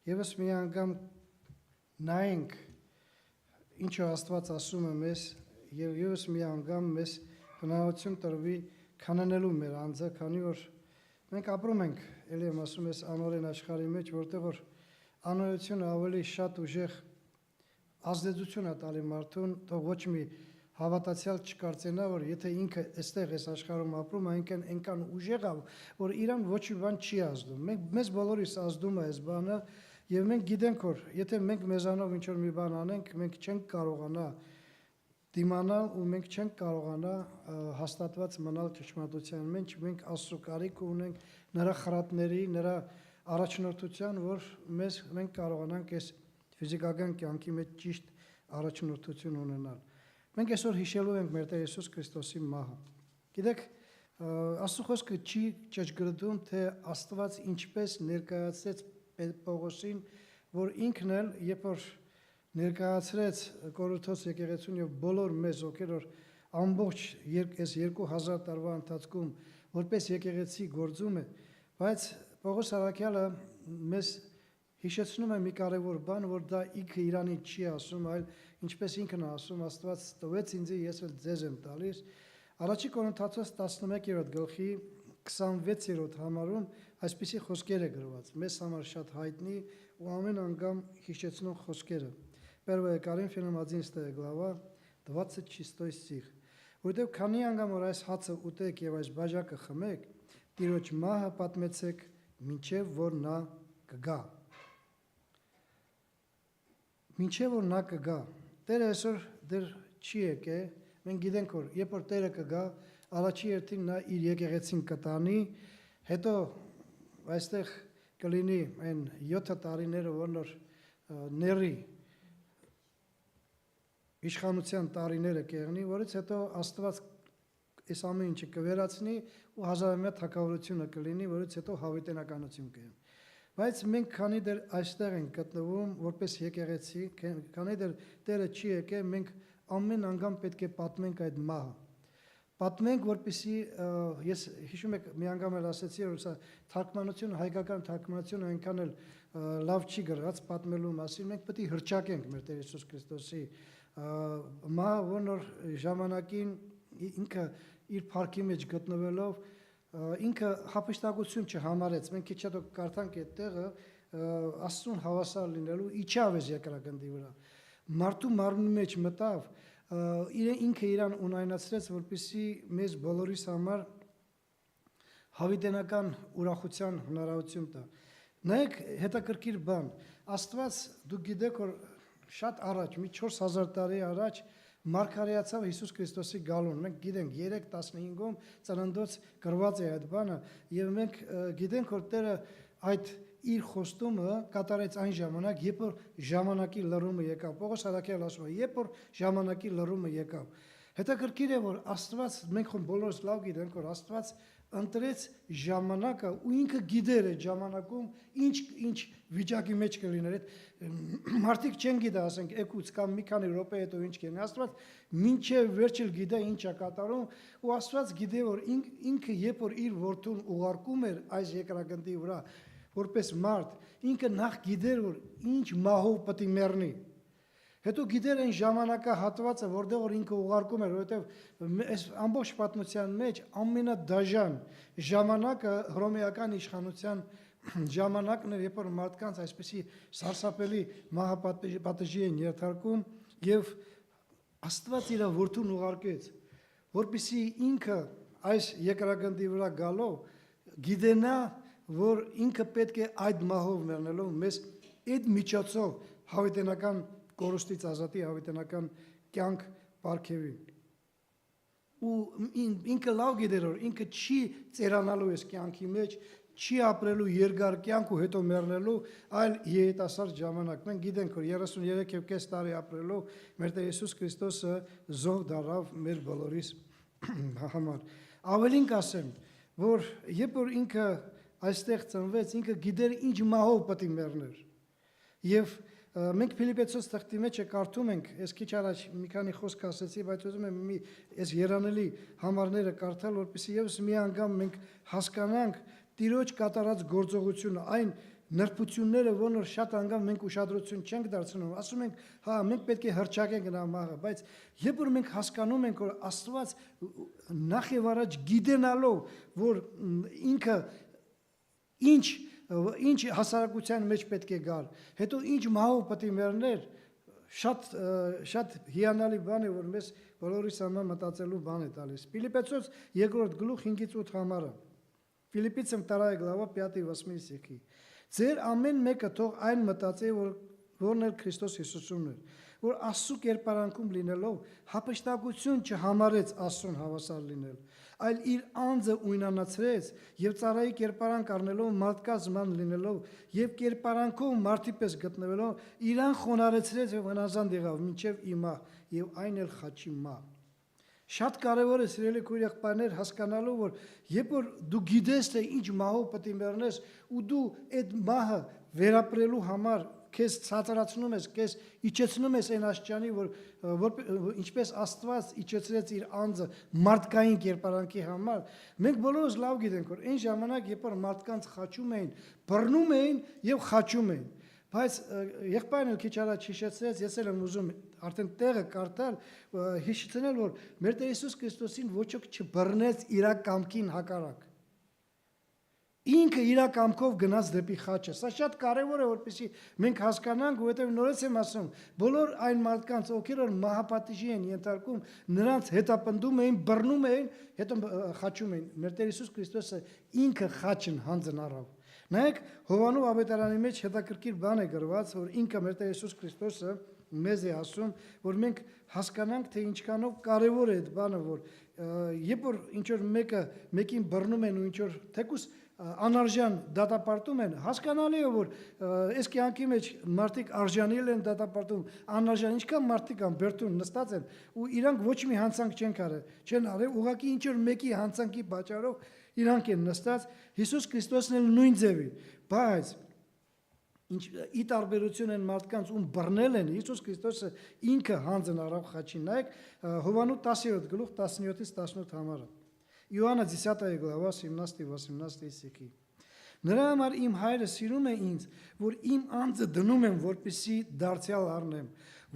Եվս մի անգամ նայենք ինչու Աստված ասում է մեզ եւ եւս մի անգամ մեզ հնարավորություն տրվի քանանելու մեր անձը, քանի որ մենք ապրում ենք, ելի եմ ասում ես անօրեն աշխարհի մեջ, որտեղ որ անօրենությունը ավելի շատ ուժեղ ազդեցություն է տալի մարդուն, թող ոչ մի հավատացյալ չկարծենա, որ եթե ինքը այստեղ այս աշխարհում ապրում, այնքան ուժեղ է, որ իրան ոչ մի բան չի ազդում։ Մեզ բոլորիս ազդում է այս բանը, եւ մենք գիտենք, որ եթե մենք մեզանով ինչ որ մի բան անենք, մենք չենք կարողանա դիմանալ ու մենք չենք կարողանա հաստատված մնալ ճշմարտության մեջ, մենք Աստծո կարիք ունենք նրա խրատների, նրա առաջնորդության, որ մենք կարողանանք այս ֆիզիկական կյանքի մեջ ճիշտ առաջնորդություն ունենալ։ Մենք այսօր հիշելու ենք մեր Տեր Հիսուս Քրիստոսի մահը։ Գիտեք, Աստծո խոսքը չի ճշգրտում, թե Աստված ինչպես ներկայացրեց Պողոսին, որ ինքն էլ երբ որ ներկայացրեց Կորինթոս եկեղեցուն եւ բոլոր մեզ, ովքեր որ ամբողջ այս 2000 տարվա ընթացքում որպես եկեղեցի գործում է, բայց Պողոս Արաքյալը մեզ հիշեցնում է մի կարևոր բան, որ դա ինքը Իրանի չի ասում, այլ ինչպես ինքն է ասում, Աստված տվեց ինձ, ես էլ ձեզ եմ տալիս։ Առաջի Կորինթացոս 11-րդ գլխի 26-րդ համարում այսպիսի խոսքեր է գրված, մեզ համար շատ հայտնի ու ամեն անգամ հիշեցնող խոսքերը։ 1 Коринфянам 11 глава, 26 стих. Որտեղ քանի անգամ որ այս հացը ուտեք եւ այս բաժակը խմեք, Տիրոջ մահը պատմեցեք, մինչեւ որ նա կգա։ Մինչեւ որ նա կգա։ Տերը այսօր դեռ չի եկե, մենք գիտենք որ երբ որ Տերը կգա, առաջի երթին նա իր եկեղեցին կտանի, հետո այստեղ կլինի այն 7 տարիները, որ ների իշխանության տարիները կեղնի, որից հետո Աստված այս ամեն ինչը կվերացնի ու հազարամյա թագավորությունը կլինի, որից հետո հավիտենականություն կգնի։ Բայց մենք քանի դեռ այստեղ ենք գտնվում որպես եկեղեցի, քանի դեռ Տերը չի եկել, մենք ամեն անգամ պետք է պատմենք այդ մահը։ Պատմենք, որպեսզի ես հիշում եք մի անգամ էլ ասացի, որ սա թարգմանությունը, հայկական թարգմանությունը այնքան էլ լավ չի գրված պատմելու մասին, մենք պետք է հրճակենք մեր Տեր Հիսուս Քրիստոսի մահը, որ ժամանակին ինքը իր փառքի մեջ գտնվելով ինքը հափշտակություն չհամարեց։ Մենք քիչ հետո կարդանք այդ տեղը Աստծուն հավասար լինելու իջավ այս երկրագնդի վրա։ Մարդու մարմնի մեջ մտավ, ինքը իրան ունայնացրեց, որպեսզի մեզ բոլորիս համար հավիտենական ուրախության հնարավորություն տա։ Նայեք հետաքրքիր բան, Աստված դուք գիտեք, որ շատ առաջ, մի 4000 տարի առաջ մարգարեացավ Հիսուս Քրիստոսի գալուն։ Մենք գիտենք 3:15-ում ծննդոց գրված է այդ բանը, եւ մենք գիտենք, որ Տերը այդ իր խոստումը կատարեց այն ժամանակ, երբ որ ժամանակի լռումը եկավ։ Պողոս Արաքյալը ասում է, երբ որ ժամանակի լռումը եկավ։ Հետաքրքիր է, որ Աստված, մենք բոլորս լավ գիտենք, որ Աստված ընտրեց ժամանակը ու ինքը գիտեր այդ ժամանակում ինչ վիճակի մեջ կլիներ։ Այդ մարդիկ չեն գիտա, ասենք, եկուց կամ մի քանի րոպե հետո ինչ կլինի։ Աստված մինչև վերջել գիտե ինչ է կատարում ու Աստված գիտե, որ ինքը երբ որ իր որդուն ուղարկում էր այս երկրագնդի վրա որպես մարդ, ինքը նախ գիտեր, որ ինչ մահով պետք է մեռնի։ Հետո գիտեր այն ժամանակահատվածը, որտեղ որ ինքը ուղարկում էր, որովհետև այս ամբողջ պատմության մեջ ամենադաժան ժամանակը հռոմեական իշխանության ժամանակն էր, երբ որ մարդկանց այսպեսի սարսափելի մահապատժի են ենթարկում եւ Աստված իր որդուն ուղարկեց, որպեսզի ինքը այս երկրագնդի վրա գալով գիտենա, որ ինքը պետք է այդ մահով մեռնելով մեզ այդ միջոցով հավիտենական կորուստից ազատի, հավիտենական կյանք պարգևի։ Ու ինքը լավ գիտեր, որ ինքը չի ծերանալու այս կյանքի մեջ, չի ապրելու երկար կյանք ու հետո մեռնելու, այլ երիտասարդ ժամանակ։ Մենք գիտենք, որ 33.5 տարի ապրելով մեր Տեր Հիսուս Քրիստոսը զոհ դառավ մեր բոլորիս համար։ Ավելին կասեմ, որ երբ որ ինքը այստեղ ծնվեց, ինքը գիտեր ինչ մահով պետք է մեռներ։ Եվ մենք Փիլիպպեցոս թղթի մեջ կարդում ենք, ես քիչ առաջ մի քանի խոսք ասացի, բայց ուզում եմ այս երանելի համարները կարդալ, որպեսզի եւս մի անգամ մենք հասկանանք Տիրոջ կատարած գործողությունը, այն նրբությունները, որ շատ անգամ մենք ուշադրություն չենք դարձնում, ասում ենք, հա, մենք պետք է հրճակենք նա մահը, բայց երբ որ մենք հասկանում ենք, որ Աստված նախ եւ առաջ գիտենալով, որ ինքը ինչ հասարակության մեջ պետք է գար, հետո ինչ մահով պետք է մեռներ, շատ հիանալի բան է, որ մեզ բոլորիս համար մտածելու բան է տալիս։ Ֆիլիպեցոց 2-րդ գլուխ 5-8 համարը։ Ֆիլիպպийцам 2 глава 5-8 стихи։ Ձեր ամեն մեկը թող այն մտածի, որն էլ Քրիստոս Հիսուսումն էր, որ Աստծո կերպարանքում լինելով հապշտակություն չհամարեց Աստծուն հավասար լինել, այլ իր անձը ույնանացրեց եւ ծառայի կերպարանք առնելով մարդկաց ման լինելով եւ կերպարանքով մարդի պես գտնվելով իրան խոնարհեցրեց եւ հնազանդ եղավ մինչեւ իմա եւ այն էլ խաչի մահ։ Շատ կարևոր է սիրելի քույր եղբայրներ հասկանալու, որ երբ որ դու գիտես թե ինչ մահով պետք է մեռնես ու դու այդ մահը վերապրելու համար քեզ ցածրացնում ես, քեզ իջեցնում ես այն աշճանի, որ ինչպես Աստված իջեցրեց իր անձը մարդկային կերպարանքի համար, մենք բոլորս լավ գիտենք, որ այն ժամանակ երբ որ մարդկանց խաչում էին, բռնում էին եւ խաչում էին, բայց եղբայրն էլ քիչ առաջ հիշեցրեց, ես էլ եմ ուզում արդեն տեղը կարդալ, հիշեցնել, որ մեր Տեր Հիսուս Քրիստոսին ոչ ոք չբռնեց իր կամքին հակառակ։ Ինքը իր կամքով գնաց դեպի խաչը։ Սա շատ կարևոր է, որպեսզի մենք հասկանանք, որովհետև նորից եմ ասում, բոլոր այն մարդկանց, ովքեր որ մահապատիժի են ենթարկում, նրանց հետապնդում էին, բռնում էին, հետո խաչում էին։ Մեր Տեր Հիսուս Քրիստոսը ինքը խաչն հանձն առավ։ Նայեք, Հովանու ավետարանի մեջ հետաքրքիր բան է գրված, որ ինքը մեր Տեր Հիսուս Քրիստոսը մեզ է ասում, որ մենք հասկանանք, թե ինչքանով կարևոր է այդ բանը, որ երբ որ ինչ որ մեկին բռնում են ու ինչ որ թեկուս անարժան դատապարտում են, հասկանալի է, որ այս կյանքի մեջ մարդիկ արժանիլ են դատապարտում, անարժան ինչքան մարդիկ կան բերտում նստած են ու իրանք ոչ մի հանցանք չեն արել, ուղղակի ինչ որ մեկի հանցանքի պատճառով իրանք են նստած, Հիսուս Քրիստոսն էլ նույն ձևի, բայց ի տարբերություն են մարդկանց ում բռնել են, Հիսուս Քրիստոսը ինքը հանձն առավ խաչին։ Նայեք Հովանու 10-րդ գլուխ 17-ից 18 համարը։ Иоанна 10 глава 17-18 стихи։ Նրա համար իմ հայրը սիրում է ինձ, որ իմ անձը դնում եմ, որպեսզի դարձյալ առնեմ։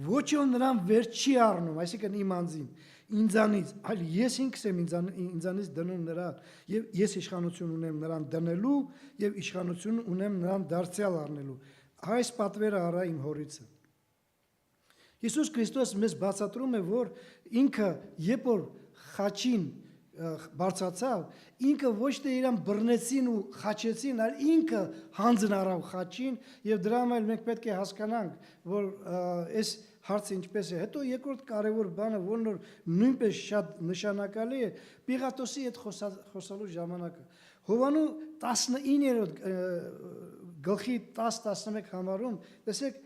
Ոչ որ նրան վեր չի առնում, այսինքն իմ անձին, ինձանից, այլ ես ինքս եմ ինձանից դնում նրան, եւ ես իշխանություն ունեմ նրան դնելու եւ իշխանություն ունեմ նրան դարձյալ առնելու։ Այս պատվերը արա իմ հորիցը։ Հիսուս Քրիստոս մեզ բացատրում է, որ ինքը երբ որ խաչին բարձացավ, ինքը ոչ թե իրան բռնեցին ու խաչեցին, այլ ինքը հանձն առավ խաչին եւ դրա համար մենք պետք է հասկանանք, որ այս հարցը ինչպես է։ Հետո երկրորդ կարևոր բանը, որն որ նույնպես շատ նշանակալի է, Պիղատոսի հետ խոսալու ժամանակը։ Հովանու 19-րդ գլխի 10-11 համարում, տեսեք,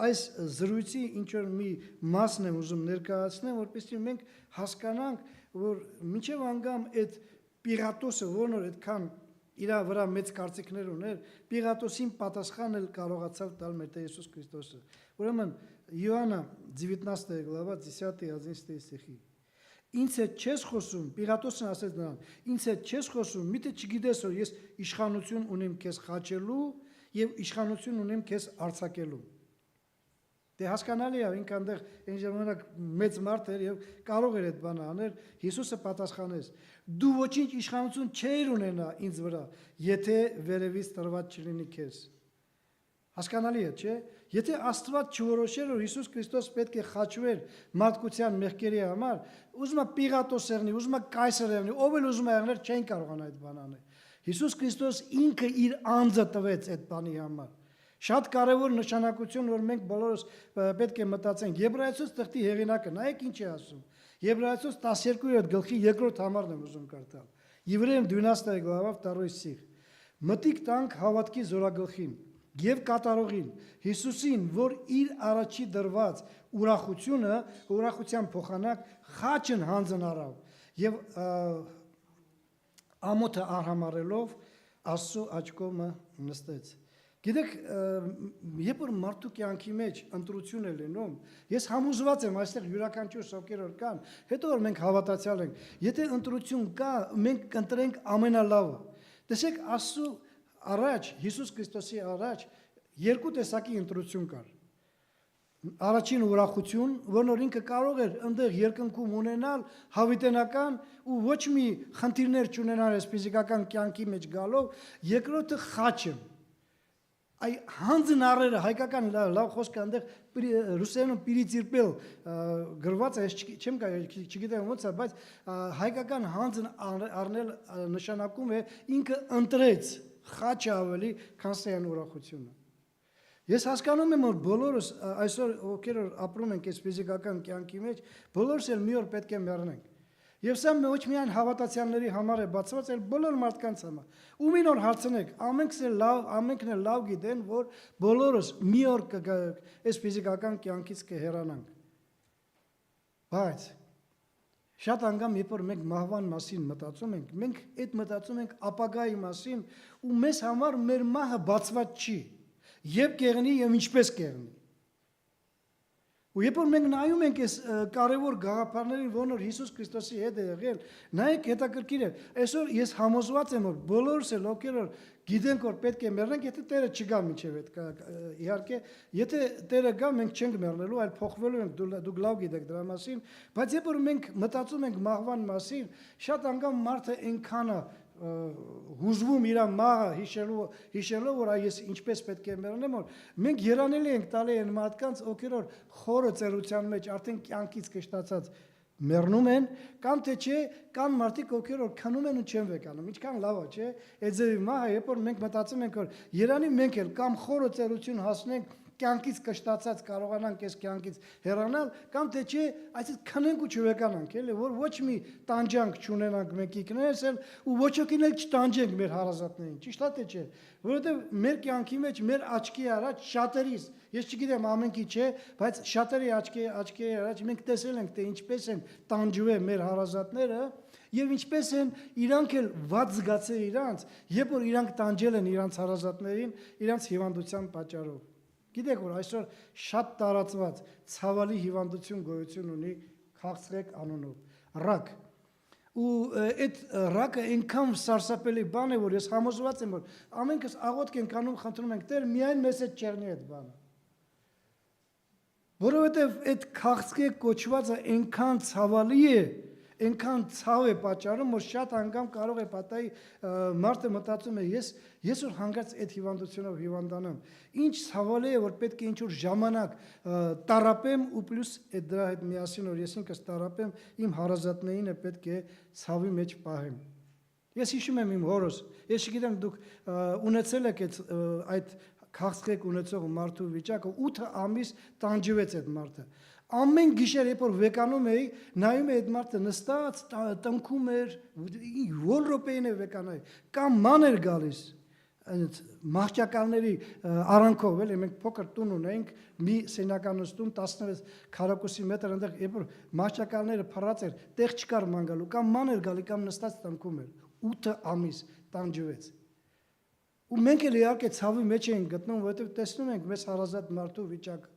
այս զրույցի ինչ որ մի մասն եմ ուզում ներկայացնել, որպեսզի մենք հասկանանք, որ մինչև անգամ այդ Պիղատոսը, որն որ այդքան իր վրա մեծ կարծիքներ ուներ, Պիղատոսին պատասխան էլ կարողացավ տալ մեր Տեր Հիսուս Քրիստոսը։ Ուրեմն Иоанна 19 глава 10-11 стихи։ Ինձ հետ չես խոսում, Պիղատոսն ասեց նրան, ինձ հետ չես խոսում, միթե չգիտես որ ես իշխանություն ունեմ քեզ խաչելու եւ իշխանություն ունեմ քեզ արձակելու։ Դե հասկանալի է, ինքը այնտեղ այն ժամանակ մեծ մարդ էր եւ կարող էր այդ բանը անել, Հիսուսը պատասխանեց. դու ոչինչ իշխանություն չեր ունենա ինձ վրա, եթե վերևից տրված չլինի քեզ։ Հասկանալի է, չէ՞։ Եթե Աստված չորոշեր, որ Հիսուս Քրիստոս պետք է խաչվեր մարդկության մեղքերի համար, ուզում է Պիղատոս եղնի, ուզում է Կայսեր եղնի, ով էլ ուզում է եղնել, չեն կարողանա այդ բանը անել։ Հիսուս Քրիստոս ինքը իր անձը տվեց այդ բանի համար։ Շատ կարևոր նշանակություն, որ մենք բոլորս պետք է մտածենք։ Եբրայեցոց թղթի հեղինակը, նայեք ինչ է ասում։ Եբրայեցոց 12-րդ գլխի 2-րդ համարն եմ ուզում կարդալ։ Եվրեям 12 глава 2 стих։ Մտիկ տանք հավատքի զորագլխին եւ կատարողին Հիսուսին, որ իր առաջի դրված ուրախության փոխանակ խաչն հանձն առավ եւ ամոթը արհամարելով Աստծո աջ կողմը նստեց։ Գիտեք, երբ որ մարդու կյանքի մեջ ընտրություն է լինում, ես համոզված եմ, այստեղ յուրաքանչյուր սովքեր որ կան, հետո որ մենք հավատացյալ ենք, եթե ընտրություն կա, մենք կընտրենք ամենալավը։ Տեսեք, առաջ Հիսուս Քրիստոսի առաջ երկու տեսակի ընտրություն կար։ Առաջին ուրախություն, որ ինքը կարող էր այնտեղ երկնքում ունենալ հավիտենական ու ոչ մի խնդիրներ չունենալ այս ֆիզիկական կյանքի մեջ գալով, երկրորդը խաչը։ Այ հանձն առերը հայկական լավ խոսքը այնտեղ ռուսերենում պիրիծիրպել գրված է, չեմ չգիտեմ ոնց է, բայց հայկական հանձն առնել նշանակում է ինքը ընտրեց խաչը ավելի, քան սեան ուրախությունը։ Ես հասկանում եմ, որ բոլորս այսօր ովքեր ապրում ենք այս ֆիզիկական կյանքի մեջ, բոլորս էլ մի օր պետք է մեռնենք։ Եվ սա ոչ միայն հավատացյալների համար է բացված, այլ բոլոր մարդկանց համար։ Ումին օր հարցնեք, ամենքն էլ լավ գիտեն, որ բոլորս մի օր այս ֆիզիկական կյանքից կհեռանանք։ Բայց շատ անգամ երբ որ մենք մահվան մասին մտածում ենք, մենք այդ մտածում ենք ապագայի մասին, ու մեզ համար մեր մահը բացված չի։ Երբ կեղնի եւ ինչպես կեղնի։ Ու երբ որ մենք նայում ենք այս կարևոր գաղափարներին, որոնք Հիսուս Քրիստոսի հետ է եղել, նայեք հետաքրքիր է։ Այսօր ես համոզված եմ, որ բոլորս էլ ովքեր որ գիտենք, որ պետք է մեռնենք, եթե Տերը չգա միջև այդ իհարկե, եթե Տերը գա, մենք չենք մեռնելու, այլ փոխվելու ենք, դուք լավ գիտեք դրա մասին, բայց երբ որ մենք մտածում ենք մահվան մասին, շատ անգամ մարդը այնքան է հուզվում իր մահը հիշելով, որ այս ինչպես պետք է մեռնեմ, որ մենք երանելի ենք տալի այն մարդկանց, ովքեր որ խորը ծերության մեջ արդեն կյանքից կշտացած մեռնում են, կամ թե չէ, կան մարդիկ, ովքեր որ քնում են ու չեն վեկանում, ինչքան լավ է, չէ, այդ ձևի մահը, երբ որ մենք մտածում ենք, որ երանի մենք էլ կամ խորը ծերություն հասնենք, կյանքից կշտացած կարողանանք այս կյանքից հեռանալ, կամ թե չէ, այսինքն քնենք ու չվեկանանք, էլի, որ ոչ մի տանջանք չունենանք մենք ինքներս էլ ու ոչ ոքին էլ չտանջենք մեր հարազատներին, ճիշտ է թե չէ, որովհետև մեր կյանքի մեջ մեր աչքի առաջ շատերիս, ես չգիտեմ ամենքի չէ, բայց շատերի աչքի առաջ մենք տեսել ենք, թե ինչպես են տանջվել մեր հարազատները եւ ինչպես են իրանք էլ վատ զգացել իրանց, երբ որ իրանք տանջել են իրանց հարազատներին, իրանց հիվանդության պատճառով։ Գիտեք, որ այսօր շատ տարածված ցավալի հիվանդություն գոյություն ունի քաղցրեք անունով, ռակ։ Ու այդ ռակը այնքան սարսափելի բան է, որ ես համոզված եմ, որ ամենքս աղոթք ենք անում, խնդրում ենք, Տեր, միայն մեզ հետ չեղնի այդ բանը։ Որովհետև այդ քաղցրեք կոչվածը այնքան ցավալի է, այնքան ցավ է պատճառում, որ շատ անգամ կարող է պատահի մարդը մտածում է, ես որ հանգած այդ հիվանդությունով հիվանդանամ, ինչ ցավալի է, որ պետք է ինչ-որ ժամանակ տարապեմ ու պլյուս այդ դրա հետ միասին, որ ես ինքս տարապեմ, իմ հարազատներին է պետք է ցավի մեջ պահեմ։ Ես հիշում եմ իմ հորս, ես չգիտեմ դուք ունեցել եք այդ քաղցրեք ունեցող մարդու վիճակը, 8 ամիս տանջվեց այդ մարդը։ Ամեն գիշեր, երբ որ վեկանում էի, նայում էի այդ մարդը նստած, տնքում էր, որ րոպեին է վեկանայի, կամ ման էր գալիս, մահճակալների արանքով, էլի մենք փոքր տուն ունեինք, մի սենյականոց տուն 16 քառակուսի մետր, այնտեղ երբ որ մահճակալները փռած էր, տեղ չկար ման գալու, կամ ման էր գալի, կամ նստած տնքում էր, 8 ամիս տանջվեց։ Ու մենք էլ իհարկե ցավի մեջ էինք գտնում, որովհետև տեսնում ենք մեզ հարազատ մարդու վիճակը։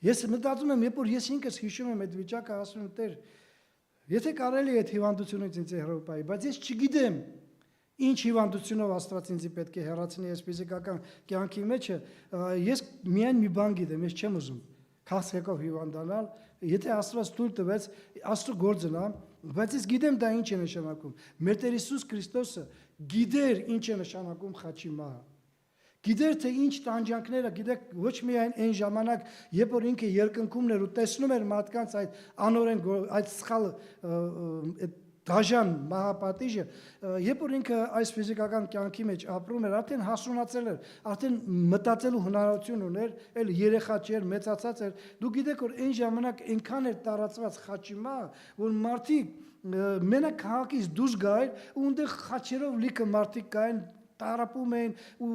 Ես մտածում եմ, երբ որ ես ինքս հիշում եմ այդ վիճակը, ասում եմ, Տեր, եթե կարելի է այդ հիվանդությունից ինձ հեռացնել, բայց ես չգիտեմ ինչ հիվանդությունով Աստված ինձ պետք է հեռացնի այս ֆիզիկական կյանքի մեջը, ես միայն մի բան գիտեմ, ես չեմ ուզում քաղցրակով հիվանդանալ, եթե Աստված թույլ տվեց, Աստծո գործն է, բայց ես գիտեմ դա ինչ է նշանակում։ Մեր Տեր Հիսուս Քրիստոսը գիտեր ինչ է նշանակում խաչի մահը։ Գիտեր թե ինչ տանջանքները, գիտեք ոչ միայն այն ժամանակ, երբ որ ինքը երկնքումն էր ու տեսնում էր մարդկանց այդ անօրեն այդ սխալ դաժան մահապատիժը, երբ որ ինքը այս ֆիզիկական կյանքի մեջ ապրում էր, արդեն հասունացել էր, արդեն մտածելու հնարավորություն ուներ, էլ երեխա չէր, մեծացած էր։ Դու գիտեք որ այն ժամանակ այնքան էր տարածված խաչի մահը, որ մարդիկ մենակ քաղաքից դուրս գային ու այնտեղ խաչերով լիքը մարդիկ կային տարապում էին ու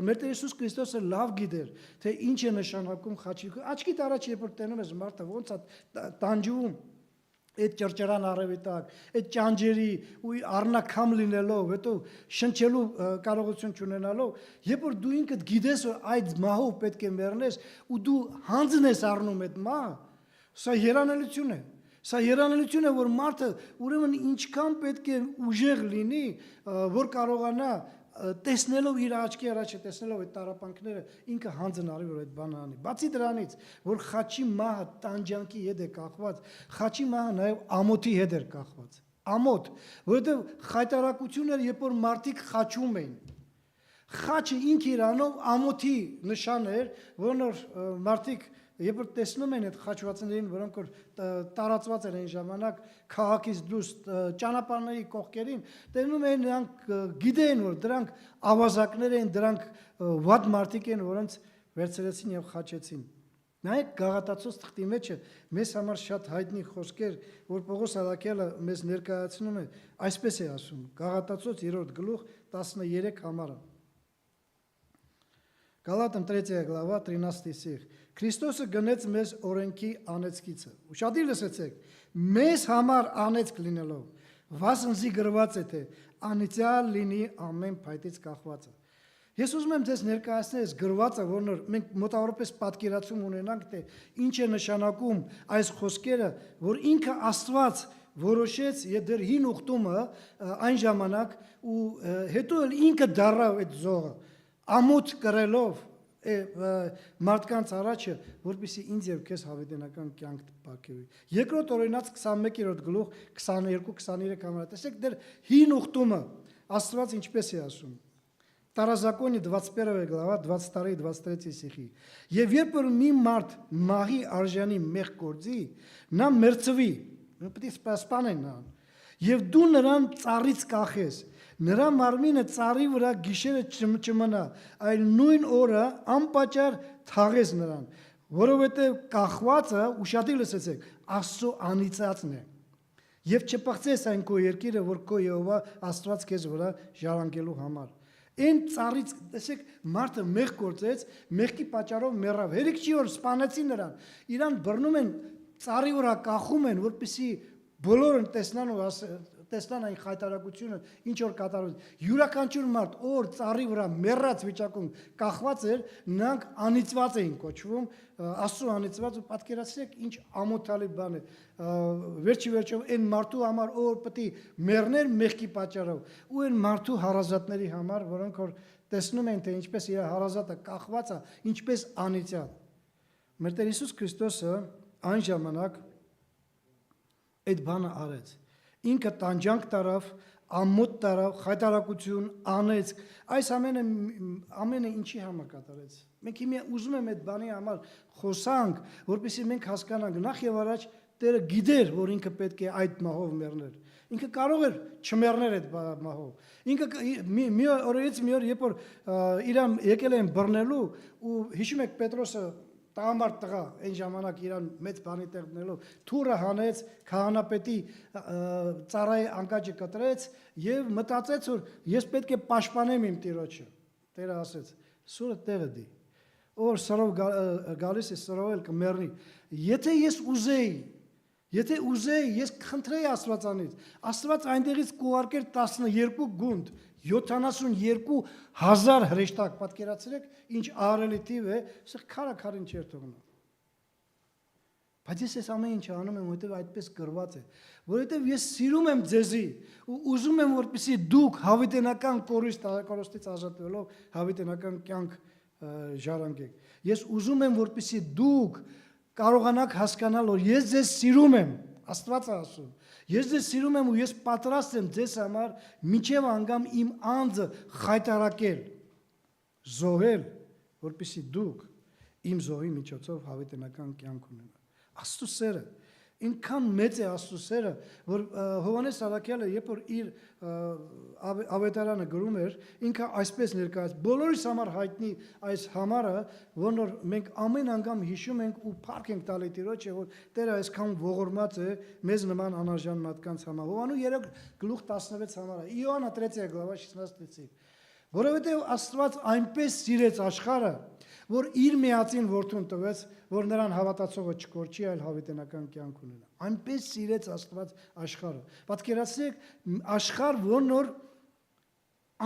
մեր Տեր Հիսուս Քրիստոսը լավ գիտեր, թե ինչ է նշանակում խաչի։ Աչքիդ առաջ երբ որ տենում ես մարդը ոնց է տանջվում այդ ճրճրան առավիտակ, այդ ճանջերի ու առնակամ լինելով, հետո շնչելու կարողություն չունենալով, երբ որ դու ինքդ գիտես որ այդ մահով պետք է մեռնես ու դու հանձն ես առնում այդ մահը, սա երանելիություն է։ Սա երանելիություն է, որ մարդը ուրեմն ինչքան պետք է ուժեղ լինի, որ կարողանա տեսնելով իր աչքի առաջը տեսնելով այդ տարապանքները ինքը հանձնարի որ այդ բանը անի։ Բացի դրանից, որ խաչի մահը տանջանքի հետ է կախված, խաչի մահը նաև ամոթի հետ էր կախված։ Ամոթ, որովհետև խայտարակություն էր, երբ որ մարդիկ խաչում էին։ Խաչը ինքը իրանով ամոթի նշան էր, որն որ մարդիկ երբ որ տեսնում են այդ խաչվածներին, որոնք որ տարածված են այն ժամանակ քաղաքից դուրս ճանապարհների կողքերին, տեսնում են նրանք գիտեն որ դրանք ավազակներ են, դրանք վատ մարդիկ են, որոնց վերցրեցին եւ խաչեցին։ Նայեք Գաղատացոց թղթի մեջ մեզ համար շատ հայտնի խոսքեր, որ Պողոս Արաքյալը մեզ ներկայացնում է, այսպես է ասում. Գաղատացոց 3 գլուխ 13 համարը։ Գալատам 3 глава 13 стих. Քրիստոսը գնեց մեզ օրենքի անեծքիցը։ Ուշադիր լսեցեք, մեզ համար անեծք լինելով, վասնզի գրված է թե անիծյալ լինի ամեն փայտից կախվածը։ Ես ուզում եմ ձեզ ներկայացնել այս գրվածը, որն մենք մոտավորապես պատկերացում ունենանք, թե ինչ է նշանակում այս խոսքերը, որ ինքը Աստված որոշեց եւ դեռ հին ուխտումը այն ժամանակ ու հետո էլ ինքը դառավ այդ զողը ամոթ կրելով մարդկանց առաջը, որպեսզի ինձ եւ քեզ հավիտենական կյանք ապարգևի։ Երկրորդ օրինաց 21-րդ գլուխ 22-23 համարը։ Տեսեք դեռ հին ուխտումը Աստված ինչպես է ասում։ Տարազակոնի 21 глава 22-23 стихի։ Եվ երբ որ մի մարդ մահի արժանի մեղ գործի, նա մերձվի, պետք է սպանեն նրան։ Եվ դու նրան ծառից կախես, նրա մարմինը ծառի վրա գիշերը չմնա, այլ նույն օրը անպատճառ թաղես նրան, որովհետև կախվածը, ուշադիր լսեցեք, Աստծո անիծածն է։ Եվ չփախցես այն քո երկիրը, որ քո Եհովա Աստված քեզ վրա ժառանգելու համար։ Այն ծառից, տեսեք, մարդը մեղ գործեց, մեղքի պատճառով մեռավ։ Հերիք չի որ սպանեցին նրան, իրան բռնում են, ծառի վրա կախում են, որպեսզի բոլորը տեսնան այն խայտարակությունը, ինչ որ կատարվում։ Յուրաքանչյուր մարդ, որ ծառի վրա մեռած վիճակում կախված էր, նրանք անիծված էին կոչվում, Աստծո անիծված ու պատկերացրեք ինչ ամոթալի բան է։ Վերջի վերջով այն մարդու համար, որ պետք է մեռներ մեղքի պատճառով, ու այն մարդու հարազատների համար, որոնք որ տեսնում են, թե ինչպես իր հարազատը կախված է, ինչպես անիծյալ։ Մեր Տեր Հիսուս Քրիստոսը այն ժամանակ այդ բանը արեց։ Ինքը տանջանք տարավ, ամոթ տարավ, խայտարակություն անեց, այս ամենը ինչի համար կատարեց։ Մենք հիմա ուզում եմ այդ բանի համար խոսանք, որպեսզի մենք հասկանանք, նախ եւ առաջ Տերը գիտեր, որ ինքը պետք է այդ մահով մեռներ։ Ինքը կարող էր չմեռներ այդ մահով։ Ինքը մի օրից մի օր, երբ որ իրան եկել են բռնելու ու հիշում եք Պետրոսը տղամարդ տղա այն ժամանակ իրան մեծ բանի տեղ դնելով թուրը հանեց քահանապետի ծառայի անկաջը կտրեց եւ մտածեց որ ես պետք է պաշտպանեմ իմ տիրոջը Տերը ասեց սուրը տեղը դի որ սրով գալիս է սրովել կմեռնի եթե ես ուզեի ես խնդրեի Աստվածանից Աստված այնտեղից կուղարկեր 12 գունդ 72,000 հրեշտակ պատկերացրեք ինչ ահռելի թիվ է սա քարաքարին չեր թողնում բայց ես ամեն ինչ անում եմ որովհետև այդպես գրված է որովհետև ես սիրում եմ ձեզի ու ուզում եմ որպեսզի դուք հավիտենական կորստից ազատվելով հավիտենական կյանք ժառանգեք ես ուզում եմ որպեսզի դուք կարողանաք հասկանալ որ ես ձեզ սիրում եմ Աստված է ասում Ես ձեզ սիրում եմ ու ես պատրաստ եմ ձեզ համար մինչև անգամ իմ անձը խայտարակել, զոհել, որպեսզի դուք իմ զոհի միջոցով հավիտենական կյանք ունենաք։ Աստծո սերը, ինքան մեծ է Աստծո սերը, որ Հովհաննես Արաքյալը, երբ որ իր ավետարանը գրում էր, ինքը այսպես ներկայաց, բոլորիս համար հայտնի այս համարը, որն որ մենք ամեն անգամ հիշում ենք ու փառք ենք տալի Տիրոջը, որ Տերը այսքան ողորմած է մեզ նման անարժան մարդկանց համար։ Հովհաննու 3 գլուխ 16 համարը, Իոաննա 3 глава 16 Որովհետև Աստված այնպես սիրեց աշխարհը, որ իր միածին որդուն տվեց, որ նրան հավատացողը չկորչի, այլ հավիտենական կյանք ունենա։ Այնպես սիրեց Աստված աշխարհը։ Պատկերացրեք, աշխարհ, որն որ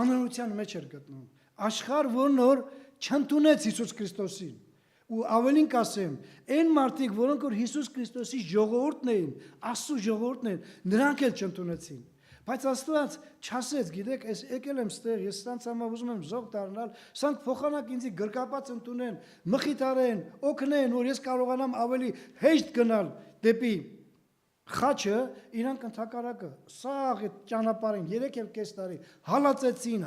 անօրության մեջ էր գտնում, աշխարհ, որն որ չընդունեց Հիսուս Քրիստոսին։ Ու ավելին կասեմ, այն մարդիկ, որոնք որ Հիսուս Քրիստոսի ժողովուրդն էին, Աստծո ժողովուրդն էին, նրանք էլ չընդունեցին։ Բայց Աստված չասեց, գիտեք, ես եկել եմ ստեղ, ես սրանց համար ուզում եմ զոհ դառնալ, սրանք փոխանակ ինձ գրկապած ընդունեն, մխիթարեն, օգնեն, որ ես կարողանամ ավելի հեշտ գնալ դեպի խաչը, իրանք ընդհակառակը, սաղ այդ ճանապարհին 3.5 տարի հալածեցին,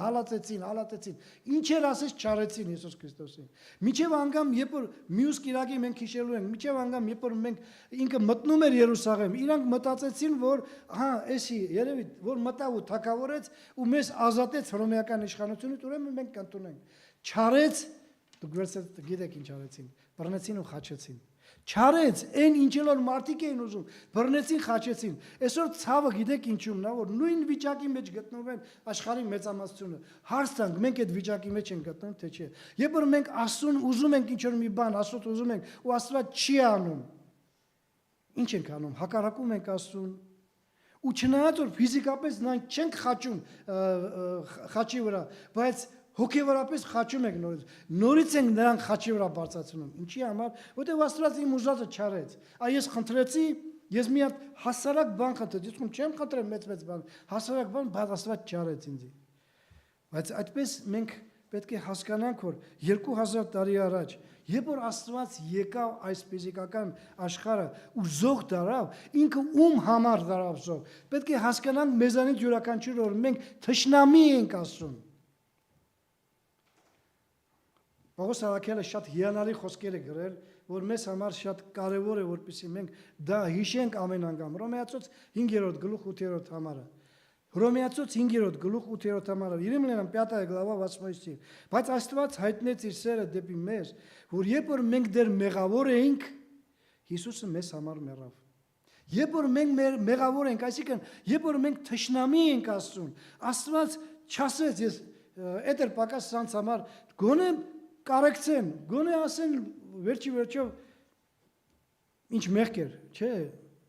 ինչեր ասես չարեցին Հիսուս Քրիստոսին։ Մինչև անգամ երբ որ մյուս կիրակի մենք հիշելու ենք, մինչև անգամ երբ որ մենք ինքը մտնում էր Երուսաղեմ, իրանք մտածեցին, որ հա, էսի երևի որ մտավ ու թակավորեց ու մեզ ազատեց հռոմեական իշխանությունից, ուրեմն մենք կընդունենք։ Չարեց, դուք գիտեք ինչ արեցին, բռնեցին ու խաչեցին։ Չարեց, այն ինչ որ մարդիկ էին ուզում, բռնեցին, խաչեցին։ Այսօր ցավը գիտեք ինչու՞մն է, որ նույն վիճակի մեջ գտնվեն աշխարհի մեծամասնությունը։ Հարց տանք, մենք այդ վիճակի մեջ ենք գտնվում, թե չէ։ Երբ որ մենք Աստծուն ուզում ենք ինչ որ մի բան, Աստծո ուզում ենք, ու Աստված չի անում։ Ինչ ենք անում։ Հակառակում ենք Աստծուն։ Ու չնայած որ ֆիզիկապես նրանք չենք խաչում խաչի վրա, բայց հոգևորապես խաչում ենք նորից ենք նրանք խաչի վրա բարձրացնում։ Ինչի համար, որտեղ Աստված իմ ուզածը չարեց։ Ես խնդրեցի, ես մի հատ հասարակ բան խնդրեցի, ես չեմ խնդրել մեծ բան, հասարակ բան, բայց Աստված չարեց ինձ։ Բայց այդպես մենք պետք է հասկանանք, որ 2000 տարի առաջ, երբ որ Աստված եկավ այս ֆիզիկական աշխարհը ու զոհ դարավ, ինքը ում համար դարավ զոհ։ Պետք է հասկանանք մեզանից յուրաքանչյուր որ մենք թշնամի ենք Աստծուն։ Պողոս առաքյալը շատ հիանալի խոսքեր է գրել, որ մեզ համար շատ կարևոր է, որպեսզի մենք դա հիշենք ամեն անգամ։ Հռոմեացոց 5-րդ գլուխ 8-րդ համարը։ Հռոմեացոց 5-րդ գլուխ 8-րդ համարը։ Римлянам 5 глава 8 стих։ Բայց Աստված հայտնեց իր սերը դեպի մեզ, որ երբ որ մենք դեռ մեղավոր էինք, Հիսուսը մեզ համար մեռավ։ Երբ որ մենք մեղավոր ենք, այսինքն երբ որ մենք թշնամի ենք Աստծուն, Աստված չասեց, ես էտեր պակաս սրանց համար գոնե կարեկցեն, գոնե ասեն վերջո ինչ մեղք էր, չէ,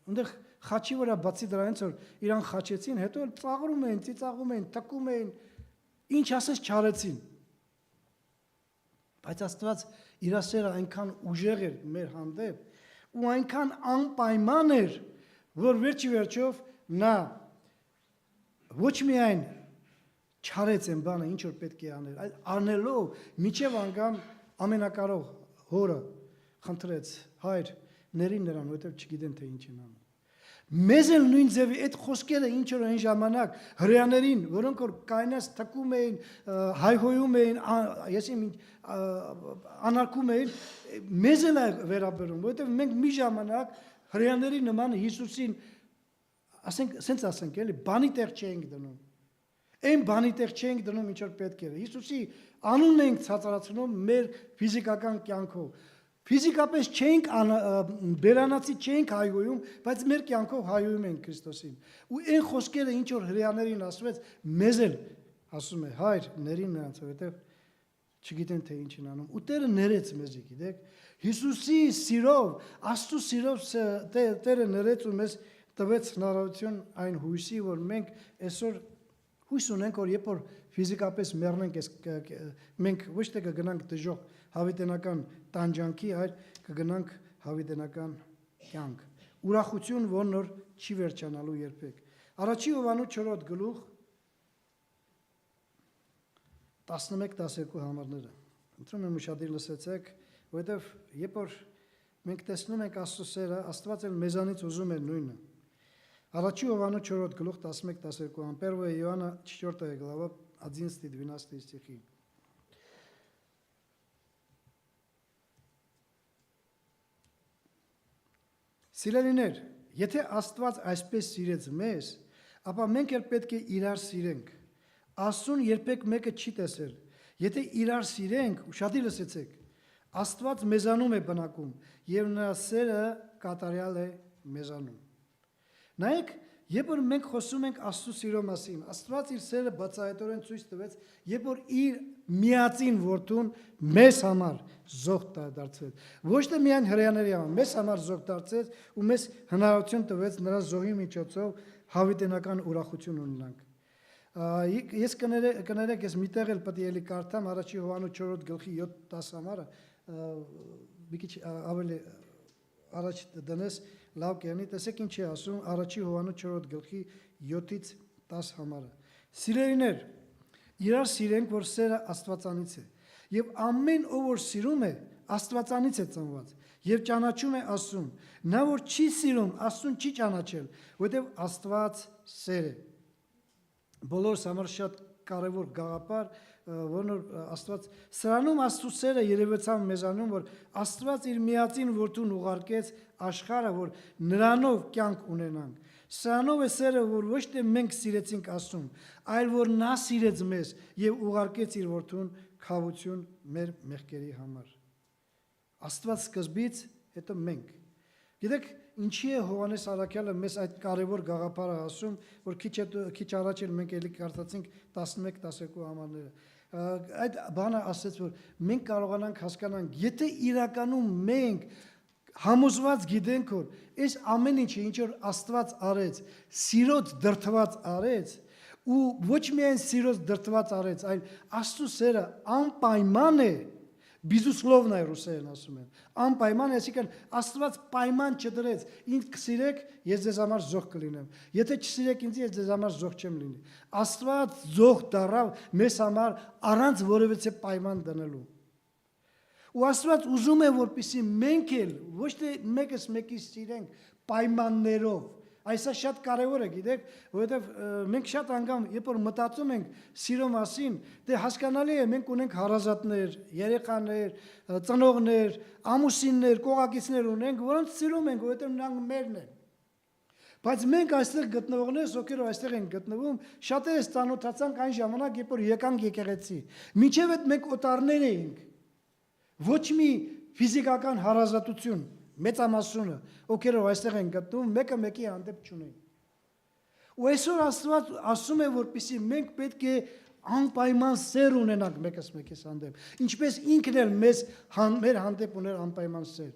այնտեղ խաչի վրա բացի դրանից որ իրան խաչեցին, հետո ծաղրում էին, ծիծաղում էին, տկում էին, ինչ ասես չարեցին։ Բայց Աստված իր սերը այնքան ուժեղ էր մեր հանդեպ ու այնքան անպայման էր, որ վերջով նա ոչ միայն չարեց այն բանը, ինչ որ պետք է աներ, այլ անելով միջև անգամ ամենակարող հորը խնդրեց, հայր, ների նրան, որովհետև չգիտեն թե ինչ են անում։ Մեզ էլ նույն ձևի այդ խոսքերը ինչ որ այն ժամանակ հրեաներին, որոնք որ կայնած թքում էին, հայհոյում էին, անարգում էին, մեզ էլ է վերաբերում, որովհետև մենք մի ժամանակ հրեաների նման Հիսուսին, ասենք ասենք էլի, բանի տեղ չենք դնում։ Այն բանի տեղ չենք դնում ինչ որ պետք է։ Հիսուսի անունն ենք ցածրացնում մեր ֆիզիկական կյանքով։ Ֆիզիկապես չենք բերանացի չենք հայոյում, բայց մեր կյանքով հայոյում ենք Քրիստոսին։ Ու այն խոսքերը ինչ որ հրեաներին ասվեց, մեզ էլ ասում է, հայր, ներին նրանց, որովհետև չգիտեն թե ինչ են անում։ Ու Տերը ներեց մեզի, գիտեք։ Հիսուսի սիրով, Աստծո սիրով Տերը ներեց ու մեզ տվեց հնարավորություն այն հույսի, որ մենք այսօր հույս ունենք, որ երբ որ ֆիզիկապես մեռնենք, մենք ոչ թե կգնանք դժոխք հավիտենական տանջանքի, այլ կգնանք հավիտենական կյանք։ Ուրախություն, որն որ չի վերջանալու երբեք։ Առաջի Հովհաննես 4 գլուխ 11-12 համարները։ Ընտրում եմ ուշադիր լսեցեք, որովհետև երբ որ մենք տեսնում ենք Աստծո սերը, Աստված էլ մեզանից ուզում է նույնը։ Առաջի Հովհաննես 4 գլուխ 11-12, 1 Иоанна 4 глава 11-12 стихи. Սիրելիներ, եթե Աստված այսպես սիրեց մեզ, ապա մենք էլ պետք է իրար սիրենք։ Աստծուն երբեք մեկը չի տեսել։ Եթե իրար սիրենք, ուշադիր լսեցեք, Աստված մեզանում է բնակում, եւ նրա սերը կատարյալ է մեզանում։ Նայեք, երբ որ մենք խոսում ենք Աստծո սիրո մասին, Աստված իր սերը բացահայտորեն ցույց տվեց, երբ որ իր միածին որդուն մեզ համար զոհ դարձրեց։ Ոչ թե միայն հրեաների համար, մեզ համար զոհ դարձրեց ու մեզ հնարավորություն տվեց նրա զոհի միջոցով հավիտենական ուրախություն ունենանք։ Ես կներեք, ես միտեղ էլ պետք է էլի կարդամ առաջի Հովհաննես 4 գլխի 7-10 համարը, մի քիչ ավելի առաջ դնես լավ կերնի, տեսեք ինչ է ասում առաջի Հովհաննես 4 գլխի 7-ից 10 համարը։ Սիրելիներ, իրար սիրենք, որ սերը Աստվածանից է։ Եվ ամեն ով որ սիրում է, Աստվածանից է ծնված եւ ճանաչում է Աստծուն։ Նա որ չի սիրում, Աստծուն չի ճանաչել, որովհետեւ Աստված սեր է։ Բոլորս համար շատ կարևոր գաղափար, որն Աստված սրանում Աստծո սերը երևեցավ մեզանում, որ Աստված իր միածին որդուն ուղարկեց աշխարհը, որ նրանով կյանք ունենանք։ Սրանով է սերը, որ ոչ թե մենք սիրեցինք Աստծուն, այլ որ նա սիրեց մեզ եւ ուղարկեց իր որդուն խաղություն մեր մեղքերի համար։ Աստված սկզբից, հետո մենք։ Գիտեք, ինչի է Հովհաննես Առաքյալը մեզ այդ կարևոր գաղափարը ասում, որ քիչ առաջ էլ մենք էլի կարդացինք 11-12 համարները։ Այդ բանը ասեց, որ մենք կարողանանք հասկանանք, եթե իրականում մենք համոզված գիտենք, որ այս ամեն ինչը, ինչ որ Աստված արեց, սիրոց դրդված արեց, ու ոչ միայն սիրոց դրդված արեց, այլ Աստծո սերը անպայման է, Безусловно ռուսերեն ասում են, անպայման, այսինքն Աստված պայման չդրեց, ինձ կսիրեք, ես ձեզ համար զոհ կլինեմ, եթե չսիրեք ինձ, ես ձեզ համար զոհ չեմ լինի։ Աստված զոհ դառավ մեզ համար առանց որևէ պայման դնելու։ Ու Աստված ուզում է, որպեսզի մենք էլ ոչ թե մեկս մեկի սիրենք պայմաններով, այսա շատ կարևոր է, գիտեք, որովհետև մենք շատ անգամ, երբ որ մտածում ենք սիրո մասին, դե հասկանալի է, մենք ունենք հարազատներ, երեխաներ, ծնողներ, ամուսիններ, կողակիցներ ունենք, որոնց սիրում ենք, որովհետև նրանք մերն են։ Բայց մենք այստեղ գտնվողներս, ովքեր այստեղ են գտնվում, շատերս ծանոթացանք այն ժամանակ, երբ որ եկանք եկեղեցի։ Մինչև այդ մենք օտարներ էինք։ Ոչ մի ֆիզիկական հարազատություն, մեծամասնությունը, ովքեր այստեղ են գտնվում, մեկը մեկի հանդեպ չունեն։ Ու այսօր Աստված ասում է, որպեսզի մենք պետք է անպայման սեր ունենանք մեկս մեկիս հանդեպ, ինչպես ինքն էլ մեր հանդեպ ուներ անպայման սեր։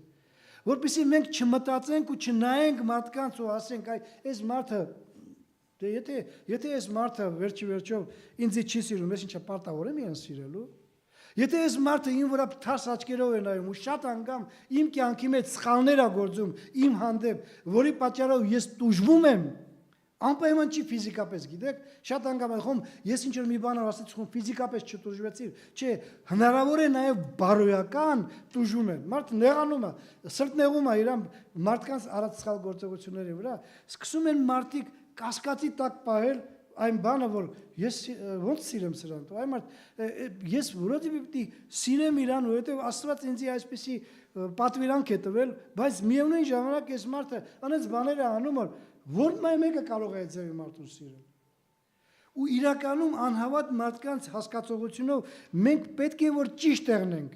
Որպեսզի մենք չմտածենք ու չնայենք մարդկանց ու ասենք, այս մարդը, դե եթե այս մարդը վերջի վերջով ինձ չի սիրում, ես ինչա պարտավոր եմ իրեն սիրելու։ Եթե այս մարդը իմ վրա թարս աչքերով է նայում ու շատ անգամ իմ կյանքի մեջ սխալներ է գործում իմ հանդեպ, որի պատճառով ես տուժվում եմ, անպայման չի ֆիզիկապես, գիտեք, շատ անգամ ախում ես ինչ որ մի բան ասեցի, խում ֆիզիկապես չտուժվեցի, չէ, հնարավոր է նաև բարոյական տուժում են։ Մարդը նեղանում է, սրտ նեղում է իր մարդկանց արած սխալ գործողությունների վրա, սկսում են մարդիկ կասկածի տակ պահել այն բանը, որ ես ոնց սիրեմ սրան, այ մարդ ես որովհետև պիտի սիրեմ իրան, որովհետև Աստված ինձ այսպեսի պատվիրանք է տվել, բայց միևնույն ժամանակ այս մարդը անց բաներ է անում, որ մեկը կարող է ձևի մարդուն սիրել։ Ու իրականում անհավատ մարդկանց հասկացողությունով մենք պետք է որ ճիշտ եղնենք,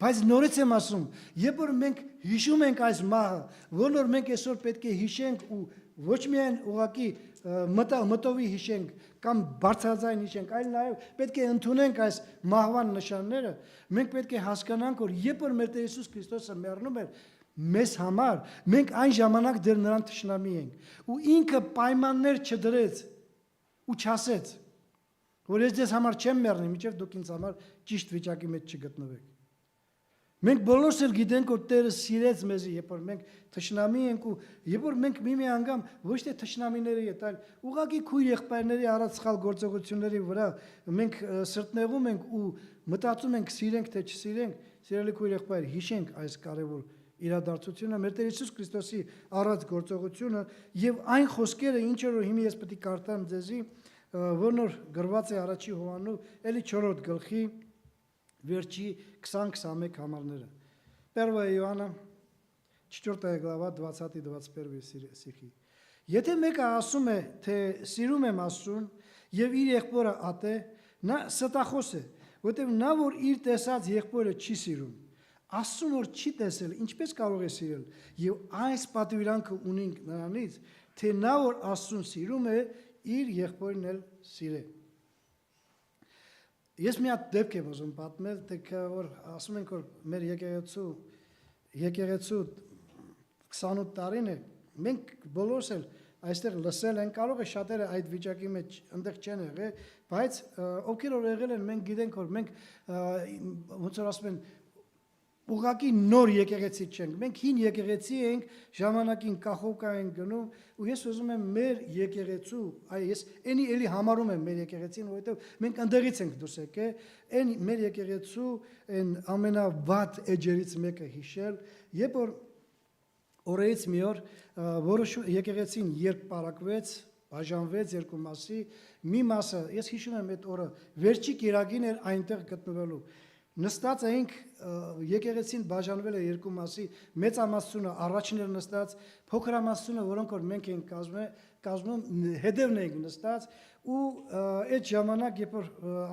բայց նորից եմ ասում, երբ որ մենք հիշում ենք այս մահը, որն որ մենք այսօր պետք է հիշենք ու ոչ միայն ուղղակի մտովի հիշենք կամ բարձրաձայն հիշենք, այլ նաև պետք է ընդունենք այս մահվան նշանները, մենք պետք է հասկանանք, որ երբ որ մեր Տեր Հիսուս Քրիստոսը մեռնում էր մեզ համար, մենք այն ժամանակ դեռ նրան թշնամի ենք, ու ինքը պայմաններ չդրեց ու չասեց, որ ես ձեզ համար չեմ մեռնի, մինչև դուք ինձ համար ճիշտ վիճակի մեջ չգտնվեք։ Մենք բոլորս էլ գիտենք, որ Տերը սիրեց մեզ, երբ որ մենք թշնամի ենք ու երբ որ մենք մի անգամ ոչ թե թշնամիների հետ, այլ ուղղակի քույր եղբայրների արած սխալ գործողությունների վրա մենք սրտնեղում ենք ու մտածում ենք սիրենք թե չսիրենք, սիրելի քույր եղբայր, հիշենք այս կարևոր իրադարձությունը, մեր Տեր Հիսուս Քրիստոսի արած գործողությունը եւ այն խոսքերը, ինչ որ հիմա ես պետք է կարդամ ձեզի, որն որ գրված է առաջի Հովհաննու էլի 4-րդ գլխի վերջի 20-21 համարները։ Первое Иоанна, 4 глава, 20-21 стихи։ Եթե մեկը ասում է, թե սիրում եմ Աստծուն եւ իր եղբորը ատե, նա ստախոս է, որտեղ նա որ իր տեսած եղբորը չի սիրում, Աստծուն որ չի տեսել, ինչպես կարող է սիրել։ Եվ այս պատվիրանքը ունենք նրանից, թե նա որ Աստծուն սիրում է, իր եղբորն էլ սիրե։ Ես մի հատ դեպք եմ ուզում պատմել, որ ասում ենք, որ մեր եկեղեցու 28 տարին է, մենք բոլորս էլ այստեղ լսել են, կարող է շատերը այդ վիճակի մեջ ընդեղ չեն եղել, բայց ովքեր որ եղել են, մենք գիտենք, որ մենք ոնց որ ասում են, ուղղակի նոր եկեղեցի չենք։ Մենք հին եկեղեցի ենք, ժամանակին կախովկա ենք գնում, ու ես ուզում եմ մեր եկեղեցու, ես էնի էլի համարում եմ մեր եկեղեցին, որովհետև մենք ընդեղից ենք դուրս եկել, այն մեր եկեղեցու այն ամենավատ էջերից մեկը հիշել, երբ որ օրերից մի օր որոշ եկեղեցին երբ պարակվեց, բաժանվեց երկու մասի, մի մասը, ես հիշում եմ այդ օրը, վերջի կիրակին էր այնտեղ գտնվելու։ Նստած էինք, եկեղեցին բաժանվել է երկու մասի, մեծամասնությունը առաջին էր նստած, փոքրամասնությունը, որոնք որ մենք ենք կազմում, հետևն ենք նստած, ու այդ ժամանակ, երբ որ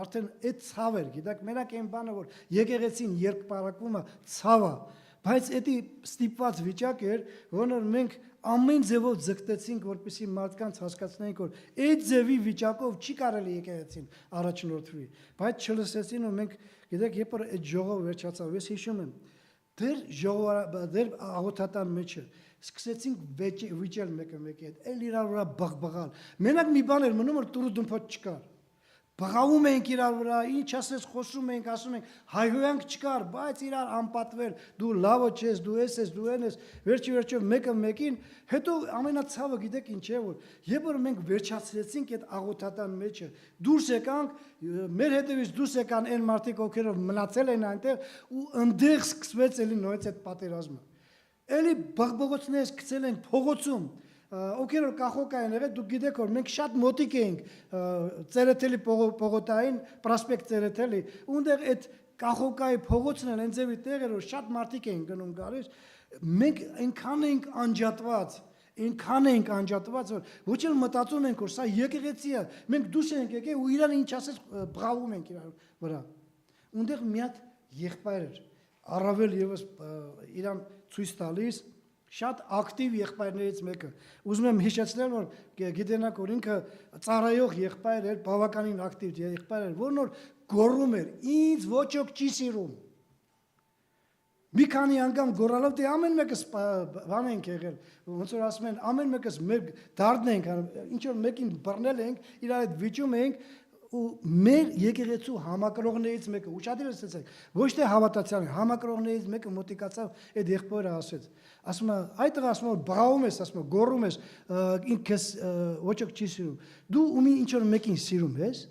արդեն այդ ցավ էր, գիտեք, մենակ այն բանը, որ եկեղեցին երբ պարակվում է, ցավ է, բայց դա ստիպված վիճակ էր, որոնց մենք ամեն ձևով ձգտեցինք, որպեսզի մարդկանց հասկացնենք, որ այդ ձևի վիճակով չի կարելի եկեղեցին առաջնորդվի, բայց չլսեցին ու մենք, գիտեք, երբ որ այդ ժողովը վերջացավ, ես հիշում եմ, դեր աղոթատան մեջը սկսեցինք վիճել մեկը մեկի հետ, էլ իրար վրա բղբղալ, մենակ մի բան էր մնում, որ տուրուդումփոտ չկար, բղավում էինք իրար վրա, ինչ ասես խոսում էինք, ասում ենք, հայհոյանք չկար, բայց իրար անպատվել, դու լավը չես, դու ես, դու են ես, վերջի մեկը մեկին, հետո ամենացավը գիտեք ինչ է, որ երբ որ մենք վերջացրեցինք այդ աղոթատան մեջը, դուրս եկանք, մեր հետևից դուրս եկան այն մարդիկ, ովքեր մնացել են այնտեղ, ու ընդեղ սկսվեց էլի նորից այդ պատերազմը։ Էլի բղբղոցներս գցել ենք փողոցում, ովքեր որ կախոկա են եղել, դուք գիտեք որ մենք շատ մոտիկ էինք Ծերեթելի պողոտային, պրոսպեկտ Ծերեթելի, ունդեղ այդ կախոկայի փողոցն էլ այնձևի տեղ էր, որ շատ մարդիկ էին գնում գալիս, մենք այնքան էինք անջատված, որ ոչ էլ մտածում ենք, որ սա եկեղեցի է, մենք դուրս ենք եկել ու իրան ինչ ասես բղավում ենք իրար վրա։ Ունդեղ մի հատ եղբայր էր, առավել եւս իրան ցույց տալիս շատ ակտիվ եղբայրներից մեկը։ Ուզում եմ հիշեցնել, որ գիտենաք, որ ինքը ծառայող եղբայր էր, բավականին ակտիվ եղբայր էր, որն որ գոռում էր, ինձ ոչ ոք չի սիրում։ Մի քանի անգամ գոռալով դե ամեն մեկս բան ենք եղել, ոնց որ ասում են, ամեն մեկս մեր դարդն ենք, ինչ որ մեկին բռնել ենք, իրար հետ վիճում ենք, ու մեր եկեղեցու համակրողներից մեկը, ուշադիր լսեցեք, ոչ թե հավատացյալ, համակրողներից մեկը մոտիկացավ այդ եղբայրը ասեց, ասում է, այդտեղ ասում է, բղավում ես, ասում է, գոռում ես, ինքս ոչ ոք չի սիրում, դու ումի ինչ որ մեկին սիրում ես,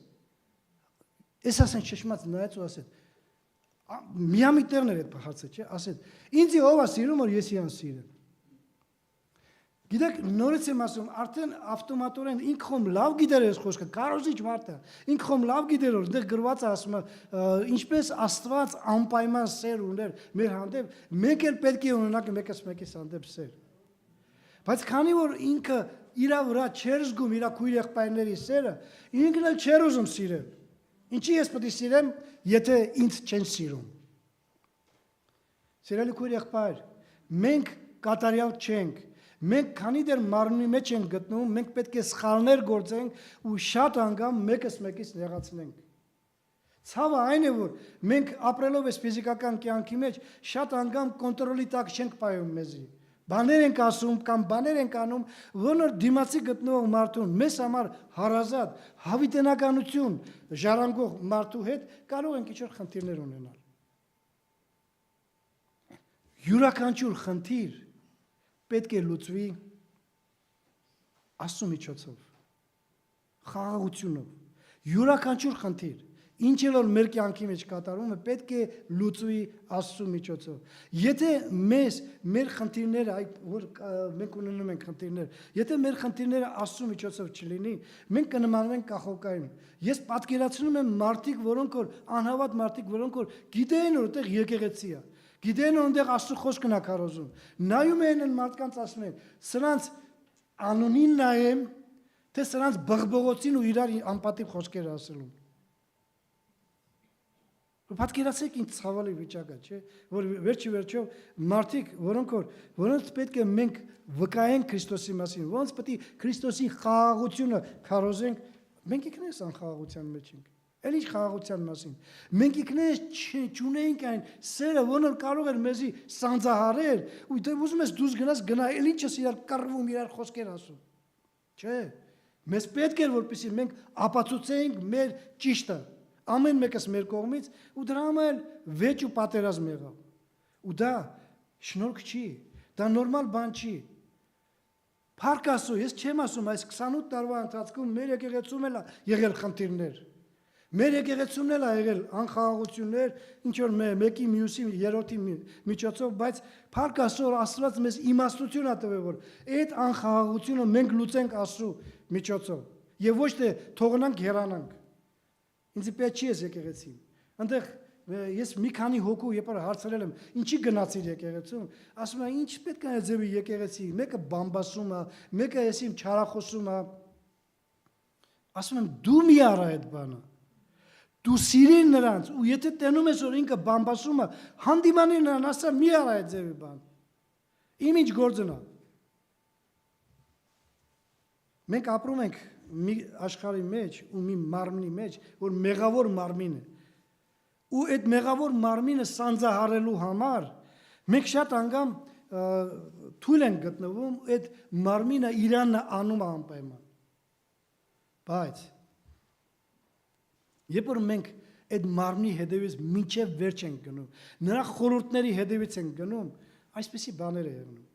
ես ասեն շշմած նայեց ու ասեց, միամիտերն էր այդ հարցը, չէ, ասեց, ինձի ով է սիրում, որ ես իրան սիրեմ։ Գիտեք, նորից եմ ասում, արդեն ավտոմատորեն ինքը խոմ լավ գիտեր այս խոսքը, կարոզիչ մարդ է, ինքը խոմ լավ գիտեր, որ դեռ գրված է ասում է, ինչպես Աստված անպայման սեր ուներ մեր հանդեպ, մենք էլ պետք է ունենանք մեկս մեկիս հանդեպ սեր։ Բայց քանի որ ինքը իր վրա չէր զգում իր քույր եղբայրների սերը, ինքն էլ չէր ուզում սիրել։ Ինչի ես պետք է սիրեմ, եթե ինձ չեն սիրում։ Սիրելի քույր եղբայր, մենք կատարյալ չենք։ Մենք քանի դեռ մարմնի մեջ ենք գտնվում, մենք պետք է սխալներ գործենք ու շատ անգամ մեկս մեկից նեղացնենք։ Ցավը այն է, որ մենք ապրելով այս ֆիզիկական կյանքի մեջ շատ անգամ կոնտրոլի տակ չենք պահում մեզի։ Բաներ ենք ասում կամ բաներ ենք անում, որոնց դիմացի գտնվող մարդուն մեզ համար հարազատ, հավիտենականություն ժառանգող մարդու հետ կարող ենք ինչ-որ խնդիրներ ունենալ։ Յուրաքանչյուր խնդիր պետք է լուծվի Աստծո միջոցով, խաղաղությունով, յուրաքանչյուր խնդիր, ինչ որ մեր կյանքի մեջ կատարվում է, պետք է լուծվի Աստծո միջոցով։ Եթե մեր խնդիրները, որ մենք ունենում ենք խնդիրներ, եթե մեր խնդիրները Աստծո միջոցով չլինի, մենք կնմանվենք կախովկային։ Ես պատկերացնում եմ մարդիկ, որոնք որ անհավատ մարդիկ, որոնք որ գիտեն որ այդտեղ եկեղեցի է, գիտեն որ այնտեղ Աստծո խոսքն է քարոզում։ Նայում են այն մարդկանց ասում են, սրանց անունին նայեմ, թե սրանց բղբղոցին ու իրար անպատիվ խոսքեր ասելու։ Պատկերացեք ինչ ցավալի վիճակ է, չէ՞, որ վերջի մարդիկ, որոնց պետք է մենք վկայենք Քրիստոսի մասին, որոնց պետք է Քրիստոսի խաղաղությունը քարոզենք, մենք ինքներս անխաղաղության մեջ ենք։ Էլ ինչ խաղաղության մասին։ Մենք ինքներս չունենք այն սերը, որը կարող էր մեզի սանձահարել, ու դե ուզում ես դուրս գնաս, գնա, էլ ինչ ես իրար կռվում, իրար խոսքեր ասում։ Չէ։ Մեզ պետք է որպեսզի մենք ապացուցենք մեր ճիշտը, ամեն մեկս մեր կողմից, ու դրա համար վեճ ու պատերազմ եղավ։ Ու դա շնորհք չի, դա նորմալ բան չի։ Փառք Աստծո, ես չեմ ասում, այս 28 տարվա ընթացքում մեր եկեղեցում էլ եղել խնդիրներ։ Մեր եկեղեցում էլ եղել անխաղաղություններ, ինչ որ մեկի մյուսի երրորդի միջոցով, բայց փառք Աստծո, Աստված մեզ իմաստություն ա տվել, որ այդ անխաղաղությունը մենք լուծենք Աստծո միջոցով եւ ոչ թե թողնանք հեռանանք։ Ինձ պետք չի ես եկեղեցին։ Այնտեղ ես մի քանի հոգու երբ հարցրել եմ, ինչի գնացիր եկեղեցում, ասում են, ինչ պետք է ձևի եկեղեցի, մեկը բամբասում է, մեկը եսիմ չարախոսում է։ Ասում եմ, դու մի արա այդ բանը։ Դու սիրի նրանց, ու եթե տենում ես, որ ինքը բամբասում է, հանդիմանի նրան, ասա մի արա այդ ձևի բան։ Իմ ինչ գործն է։ Մենք ապրում ենք մի աշխարհի մեջ ու մի մարմնի մեջ, որ մեղավոր մարմին է։ Ու այդ մեղավոր մարմինը սանձահարելու համար մենք շատ անգամ թույլ ենք գտնվում այդ մարմինը իրան անում անպայման։ Բայց երբ որ մենք այդ մարմնի հետևից մինչև վերջ ենք գնում, նրա խորհուրդների հետևից ենք գնում, այսպիսի բաներ է եղնում։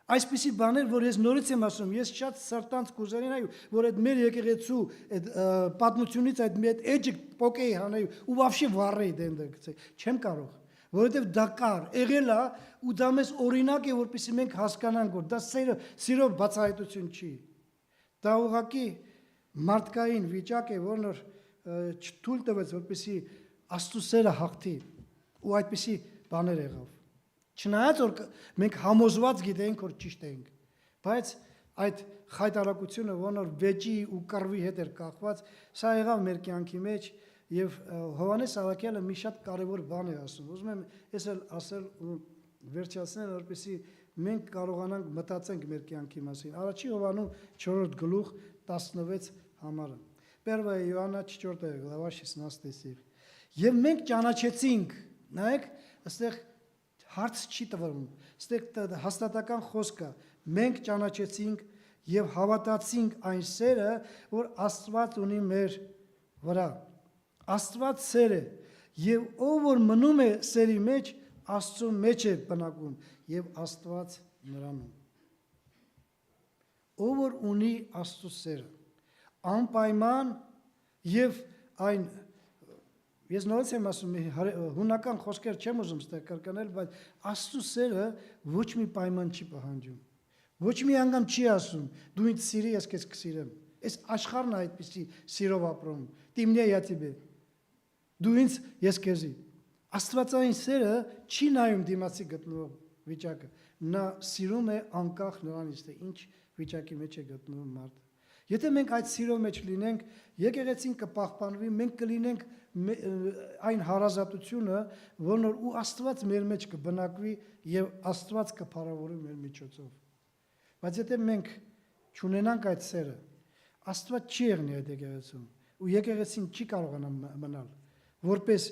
Այսպիսի բաներ, որ ես նորից եմ ասում, ես շատ սրտանց կուզենայի, որ այդ մեր եկեղեցու այդ պատմությունից այդ մի էջը պոկեի հանեի ու вообще վառեի դենդը գցեի։ Չեմ կարող, որովհետև դա կար, եղել է ու դա մեզ օրինակ է, որպեսզի մենք հասկանանք, որ դա սիրով բացահայտություն չի։ Դա ուղղակի մարդկային վիճակ է, որն որ չթույլ տվեց, որպեսզի Աստծո սերը հաղթի ու այդպիսի բաներ եղավ։ Չնայած որ մենք համոզված գիտենք, որ ճիշտ ենք, բայց այդ խայտարակությունը, որ վեճի ու կռվի հետ էր կախված, սա եղավ մեր կյանքի մեջ եւ Հովհաննես Սահակյանը մի շատ կարեւոր բան է ասում։ Ուզում եմ ես էլ ասել ու վերջացնել, որպեսզի մենք կարողանանք մտածենք մեր կյանքի մասին։ Առաջի Հովհաննու 4 գլուխ 16 համարը։ Первая Иоанна 4 глава 16 стих։ Եվ մենք ճանաչեցինք, նայեք, այստեղ հարց չի տվարում, այստեղ հաստատական խոսք է, մենք ճանաչեցինք եւ հավատացինք այն սերը, որ Աստված ունի մեր վրա։ Աստված սեր է, եւ ով որ մնում է սերի մեջ, Աստծո մեջ է բնակում եւ Աստված նրանում։ Ով որ ունի Աստծո սերը, անպայման եւ այն ես նորից եմ ասում հունական խոսքեր չեմ ուզում ստեղ կրկնել, բայց Աստծո սերը ոչ մի պայման չի պահանջում։ Ոչ մի անգամ չի ասում դու ինձ սիրի, ես քեզ կսիրեմ։ Այս աշխարհն է այդպիսի սիրով ապրում։ Ты мне, я тебе։ Դու ինձ, ես քեզի։ Աստվածային սերը չի նայում դիմացի գտնվող վիճակը։ Նա սիրում է անկախ նրանից, թե ինչ վիճակի մեջ է գտնվում մարդը։ Եթե մենք այդ սիրո մեջ լինենք, եկեղեցին կպահպանվի, մենք կլինենք այն հարազատությունը, որն ու Աստված մեր մեջ կբնակվի եւ Աստված կփառավորի մեր միջոցով։ Բայց եթե մենք չունենանք այդ սերը, Աստված չի եղնի այդ եկեղեցում, ու եկեղեցին չի կարողանա մնալ որպես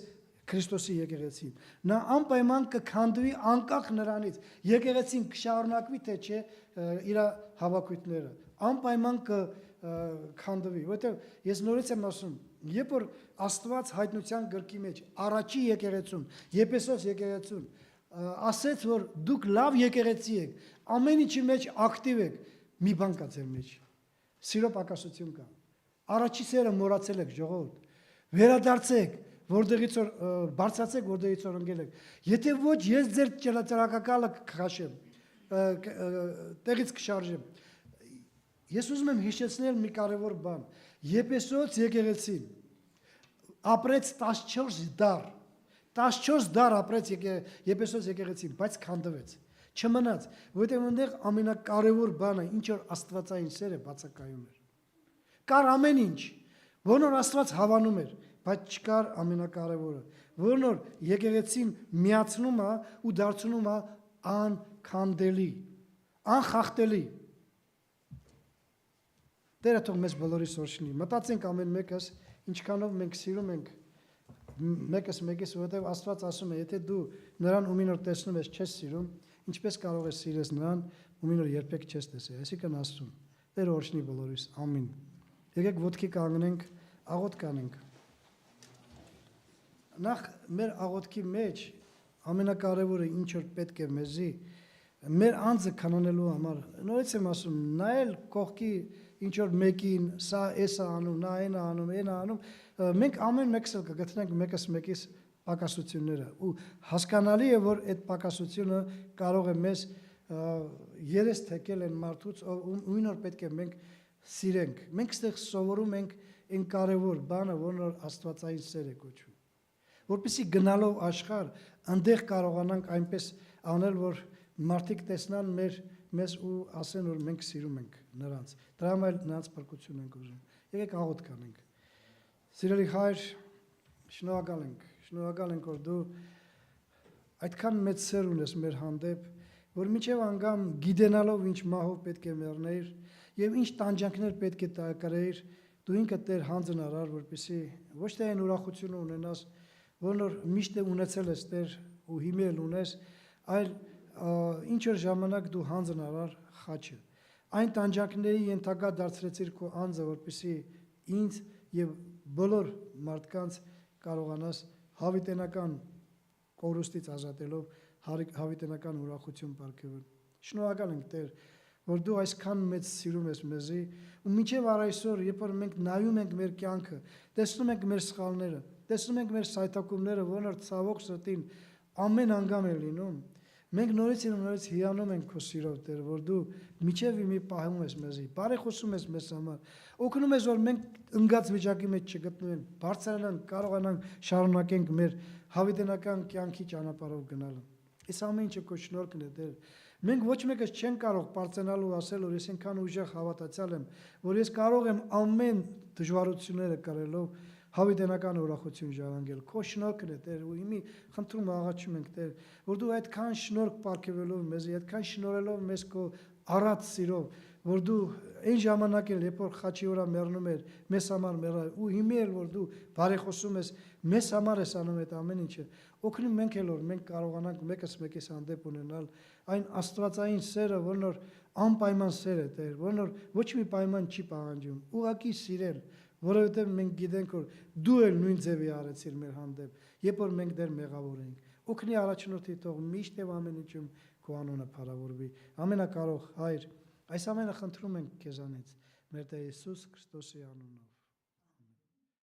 Քրիստոսի եկեղեցին։ Նա անպայման կքանդվի անկախ նրանից, եկեղեցին կշարունակվի թե չէ իր հավաքույթները, անպայման կքանդվի, որտեղ ես նորից եմ ասում, երբ որ Աստված հայտնության գրքի մեջ առաջի եկեղեցուն, Եփեսոս եկեղեցուն ասեց, որ դուք լավ եկեղեցի եք, ամեն ինչի մեջ ակտիվ եք, մի բան կա ձեր մեջ, սիրո պակասություն կա, առաջի սերը մոռացել եք, ժողովուրդ, վերադարձեք, որտեղից որ բարձրացեք, որտեղից որ ընկել եք։ Եթե ոչ, ես ձեր ճրակակալը կխաշեմ, տեղից կշարժեմ։ Ես ուզում եմ հիշեցնել մի կարևոր բան։ Եփեսոս եկեղեցին ապրեց 14 դար։ 14 դար ապրեց Եփեսոս եկեղեցին, բայց քանդվեց։ Չմնաց, որովհետև այնտեղ ամենակարևոր բանը, ինչ որ Աստվածային սերը բացակայում էր։ Կար ամեն ինչ, որն որ Աստված հավանում էր, բայց չկար ամենակարևորը, որն որ եկեղեցին միացնում է ու դարձնում է անքանդելի, անխախտելի։ Տերը թող մեզ բոլորիս օրհնի։ Մտածենք ամեն մեկս, ինչքանով մենք սիրում ենք մեկս մեկից, որովհետև Աստված ասում է, եթե դու նրան ումին որ տեսնում ես, չես սիրում, ինչպես կարող ես սիրես նրան, ումին որ երբեք չես տեսել։ Այսինքն Աստծուն։ Տերը օրհնի բոլորիս։ Ամին։ Եկեք ոտքի կանգնենք, աղոթք կանենք։ Նախ մեր աղոթքի մեջ ամենակարևորը ինչ որ պետք է մեզի մեր անձը քանանելու համար նորից եմ ասում նայել կողքի ինչ որ մեկին սա էսա անում նա այն անում այն անում մենք ամեն մեկս էլ կգտնենք մեկս մեկիս պակասությունները ու հասկանալի է որ այդ պակասությունը կարող է մեզ երես թեկել են մարդուց ում նոր պետք է մենք սիրենք մենք ստեղ սովորում ենք այն կարևոր բանը որն որ աստվածային սեր է կոչվում որպեսզի գնալով աշխարհ այնտեղ կարողանանք այնպես անել որ մարդիկ տեսնան մեզ ու ասեն որ մենք սիրում ենք նրանց դրա համար նրանց փրկություն ենք ուզում եկեք աղոթք անենք սիրելի Հայր շնորհակալ ենք որ դու այդքան մեծ սեր ունես մեր հանդեպ որ մինչև անգամ գիտենալով ինչ մահով պետք է մեռնեիր եւ ինչ տանջանքներ պետք է կրեիր դու ինքդ Տեր հանձն արար որպեսզի ոչ թե այն ուրախությունը ունենաս որն որ միշտ ունեցել ես Տեր ու հիմա էլ ունես այլ ինչ որ ժամանակ դու հանձն արար խաչը այն տանջանքների ենթակա դարձրեցիր քո անձը որպեսզի ինձ եւ բոլոր մարդկանց կարողանաս հավիտենական կորուստից ազատելով հավիտենական ուրախություն ապարգևել շնորհակալ ենք Տեր որ դու այսքան մեծ սիրում ես մեզի ու մինչև առայսօր երբ որ մենք նայում ենք մեր կյանքը տեսնում ենք մեր սխալները տեսնում ենք մեր սայթակումները որոնք որ ցավոք սրտին ամեն անգամ է լինում մենք նորից հիանում ենք քո սիրով Տեր որ դու միջև մի պահում ես մեզի բարեխոսում ես մեզ համար օգնում ես որ մենք ընկած վիճակի մեջ չգտնվենք բարձրանանք կարողանանք շարունակենք մեր հավիտենական կյանքի ճանապարհով գնալը այս ամեն ինչը քո շնորհքն է Տեր մենք ոչ մեկս չեն կարող բարձրանալ ու ասել որ ես այնքան ուժեղ հավատացյալ եմ որ ես կարող եմ ամեն դժվարությունները կրելով հավիտենական ուրախություն ժառանգել քո շնորհքն է Տեր ու հիմի խնդրում աղաչում ենք Տեր որ դու այդքան շնորհք ապարգևելով մեզ այդքան շնորհելով մեզ քո առած սիրով որ դու այն ժամանակ էլ երբ որ խաչի վրա մեռնում էր մեզ համար մեռա ու հիմա էլ որ դու բարեխոսում ես մեզ համար ես անում այդ ամեն ինչը օգնում մենք էլ որ մենք կարողանանք մեկս մեկիս հանդեպ ունենալ այն աստվածային սերը որն որ անպայման սեր է Տեր որն որ ոչ մի պայման չի պահանջում ուղղակի սիրել որովհետև մենք գիտենք որ դու էլ նույն ձևի արեցիր մեր հանդեպ երբ որ մենք դեռ մեղավոր էինք օգնի առաջնորդի թող միշտ եւ ամեն ինչում քո անունը փառավորվի ամենակարող Հայր այս ամենը խնդրում ենք քեզանից մեր Տեր Հիսուս Քրիստոսի անունով